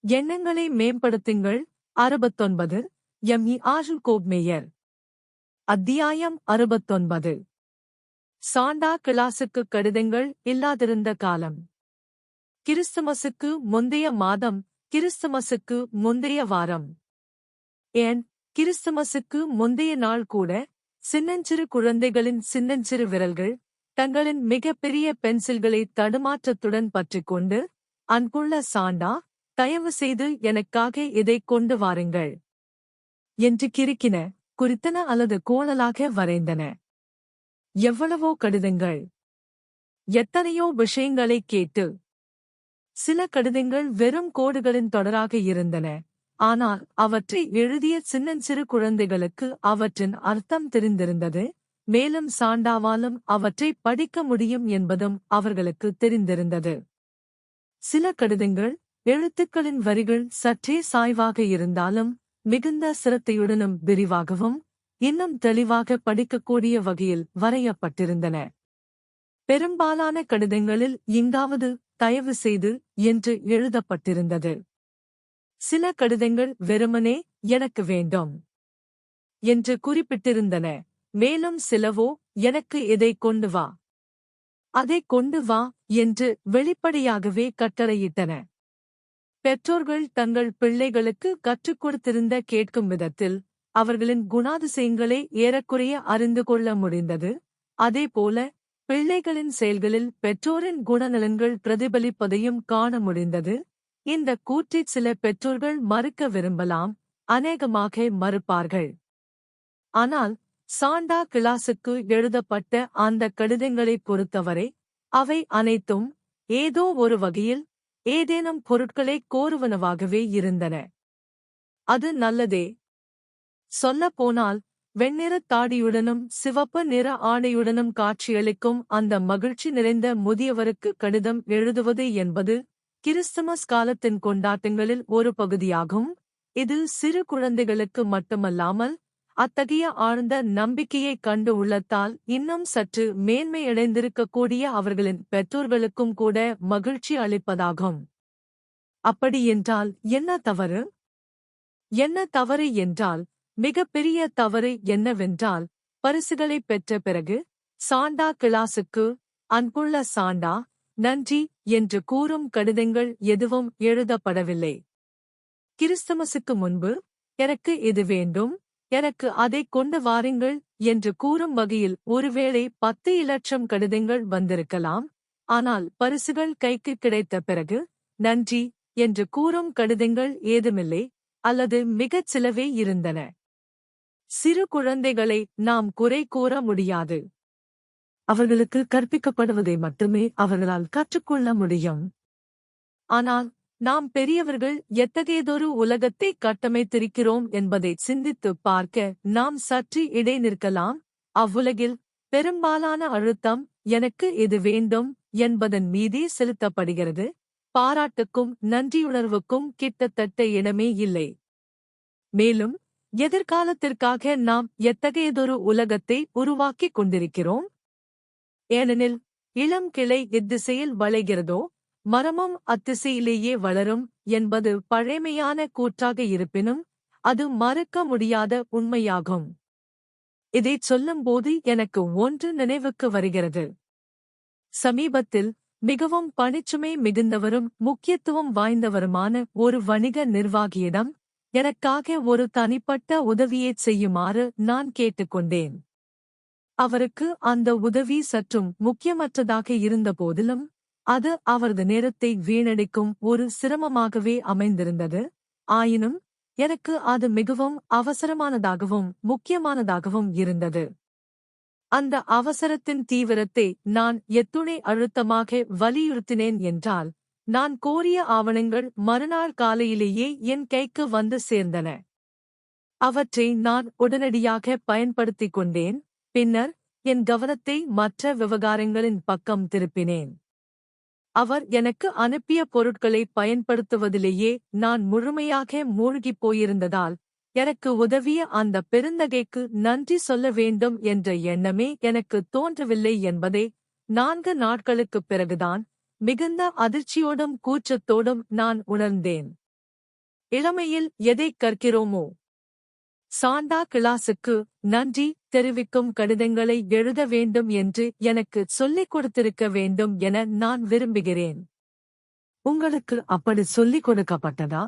எண்ணங்களை மேம்படுத்துங்கள். 69. ஆஷுல் கோப்மேயர். அத்தியாயம் 69. சாண்டா கிளாசுக்கு கடிதங்கள் இல்லாதிருந்த காலம். கிறிஸ்துமசுக்கு முந்தைய மாதம், கிறிஸ்துமசுக்கு முந்தைய வாரம். ஏன், கிறிஸ்துமசுக்கு முந்தைய நாள் கூட, சின்னஞ்சிறு குழந்தைகளின் சின்னஞ்சிறு விரல்கள், தங்களின் மிகப்பெரிய பென்சில்களை தடுமாற்றத்துடன் பற்றிக்கொண்டு, அன்புள்ள சாண்டா, தயவு செய்து எனக்காக இதைக் கொண்டு வாருங்கள் என்று கிறுக்கின, குறித்தன அல்லது கோணலாக வரைந்தன. எவ்வளவோ கடிதங்கள், எத்தனையோ விஷயங்களைக் கேட்டு. சில கடிதங்கள் வெறும் கோடுகளின் தொடராக இருந்தன, ஆனால் அவற்றை எழுதிய சின்னஞ்சிறு குழந்தைகளுக்கு அவற்றின் அர்த்தம் தெரிந்திருந்தது, மேலும் சாண்டாவாலும் அவற்றை படிக்க முடியும் என்பதும் அவர்களுக்கு தெரிந்திருந்தது. சில கடிதங்கள், எழுத்துக்களின் வரிகள் சற்றே சாய்வாக இருந்தாலும், மிகுந்த சிரத்தையுடனும் விரிவாகவும், இன்னும் தெளிவாக படிக்கக்கூடிய வகையில் வரையப்பட்டிருந்தன. பெரும்பாலான கடிதங்களில் எங்காவது தயவு செய்து என்று எழுதப்பட்டிருந்தது. சில கடிதங்கள் வெறுமனே எனக்கு வேண்டும் என்று குறிப்பிட்டிருந்தன, மேலும் சிலவோ எனக்கு இதைக் கொண்டு வா, அதைக் கொண்டு வா என்று வெளிப்படையாகவே கட்டளையிட்டன. பெற்றோர்கள் தங்கள் பிள்ளைகளுக்கு கற்றுக் கொடுத்திருந்த கேட்கும் விதத்தில் அவர்களின் குணாதிசயங்களை ஏறக்குறைய அறிந்து கொள்ள முடிந்தது. அதேபோல பிள்ளைகளின் செயல்களில் பெற்றோரின் குணநலன்கள் பிரதிபலிப்பதையும் காண முடிந்தது. இந்த கூற்றை சில பெற்றோர்கள் மறுக்க விரும்பலாம், அநேகமாக மறுப்பார்கள். ஆனால் சாண்டா கிளாசுக்கு எழுதப்பட்ட அந்த கடிதங்களைப் பொறுத்தவரை, அவை அனைத்தும் ஏதோ ஒரு வகையில் ஏதேனும் பொருட்களைக் கோருவனவாகவே இருந்தன. அது நல்லதே. சொல்லப்போனால், வெண்ணிறத் தாடியுடனும் சிவப்பு நிற ஆடையுடனும் காட்சியளிக்கும் அந்த மகிழ்ச்சி நிறைந்த முதியவருக்கு கடிதம் எழுதுவது என்பது கிறிஸ்துமஸ் காலத்தின் கொண்டாட்டங்களில் ஒரு பகுதியாகும். இது சிறு குழந்தைகளுக்கு மட்டுமல்லாமல், அத்தகைய ஆழ்ந்த நம்பிக்கையைக் கண்டு உள்ளத்தால் இன்னும் சற்று மேன்மையடைந்திருக்கக்கூடிய அவர்களின் பெற்றோர்களுக்கும் கூட மகிழ்ச்சி அளிப்பதாகும். அப்படியென்றால் என்ன தவறு? என்ன தவறு என்றால், மிகப்பெரிய தவறு என்னவென்றால், பரிசுகளைப் பெற்ற பிறகு சாண்டா கிளாசுக்கு, அன்புள்ள சாண்டா, நன்றி என்று கூறும் கடிதங்கள் எதுவும் எழுதப்படவில்லை. கிறிஸ்துமசுக்கு முன்பு, எனக்கு இது வேண்டும், எனக்கு அதைக் கொண்டு வாருங்கள் என்று கூறும் வகையில் ஒருவேளை 10 இலட்சம் கடிதங்கள் வந்திருக்கலாம். ஆனால் பரிசுகள் கைக்கு கிடைத்த பிறகு, நன்றி என்று கூறும் கடிதங்கள் ஏதுமில்லை, அல்லது மிகச் சிலவே இருந்தன. சிறு குழந்தைகளை நாம் குறை கூற முடியாது. அவர்களுக்கு கற்பிக்கப்படுவதை மட்டுமே அவர்களால் கற்றுக்கொள்ள முடியும். ஆனால் நாம் பெரியவர்கள் எத்தகையதொரு உலகத்தை கட்டமைத்திருக்கிறோம் என்பதை சிந்தித்துப் பார்க்க நாம் சற்று இடை நிற்கலாம். அவ்வுலகில் பெரும்பாலான அழுத்தம் எனக்கு இது வேண்டும் என்பதன் மீதே செலுத்தப்படுகிறது. பாராட்டுக்கும் நன்றியுணர்வுக்கும் கிட்டத்தட்ட இடமே இல்லை. மேலும் எதிர்காலத்திற்காக நாம் எத்தகையதொரு உலகத்தை உருவாக்கிக் கொண்டிருக்கிறோம்? ஏனெனில், இளம் கிளை எத்திசையில் வளைகிறதோ, மரமும் அத்திசையிலேயே வளரும் என்பது பழைமையான கூற்றாக இருப்பினும், அது மறுக்க முடியாத உண்மையாகும். இதைச் சொல்லும்போது எனக்கு ஒன்று நினைவுக்கு வருகிறது. சமீபத்தில் மிகவும் பணிச்சுமை மிகுந்தவரும் முக்கியத்துவம் வாய்ந்தவருமான ஒரு வணிக நிர்வாகியிடம் எனக்காக ஒரு தனிப்பட்ட உதவியைச் செய்யுமாறு நான் கேட்டுக்கொண்டேன். அவருக்கு அந்த உதவி சற்றும் முக்கியமற்றதாக இருந்தபோதிலும், அது அவரது நேரத்தை வீணடிக்கும் ஒரு சிரமமாகவே அமைந்திருந்தது. ஆயினும் எனக்கு அது மிகவும் அவசரமானதாகவும் முக்கியமானதாகவும் இருந்தது. அந்த அவசரத்தின் தீவிரத்தை நான் எத்துணை அழுத்தமாக வலியுறுத்தினேன் என்றால், நான் கோரிய ஆவணங்கள் மறுநாள் காலையிலேயே என் கைக்கு வந்து சேர்ந்தன. அவற்றை நான் உடனடியாக பயன்படுத்திக் கொண்டேன். பின்னர் என் கவனத்தை மற்ற விவகாரங்களின் பக்கம் திருப்பினேன். அவர் எனக்கு அனுப்பிய பொருட்களை பயன்படுத்துவதிலேயே நான் முழுமையாக மூழ்கிப் போயிருந்ததால், எனக்கு உதவிய அந்த பெருந்தகைக்கு நன்றி சொல்ல வேண்டும் என்ற எண்ணமே எனக்கு தோன்றவில்லை என்பதை 4 நாட்களுக்குப் பிறகுதான் மிகுந்த அதிர்ச்சியோடும் கூச்சத்தோடும் நான் உணர்ந்தேன். இளமையில் எதைக் கற்கிறோமோ சாண்டா கிளாஸுக்கு நன்றி தெரிவிக்கும் கடிதங்களை எழுத வேண்டும் என்று எனக்கு சொல்லிக் கொடுத்திருக்க வேண்டும் என நான் விரும்புகிறேன். உங்களுக்கு அப்படி சொல்லிக் கொடுக்கப்பட்டதா?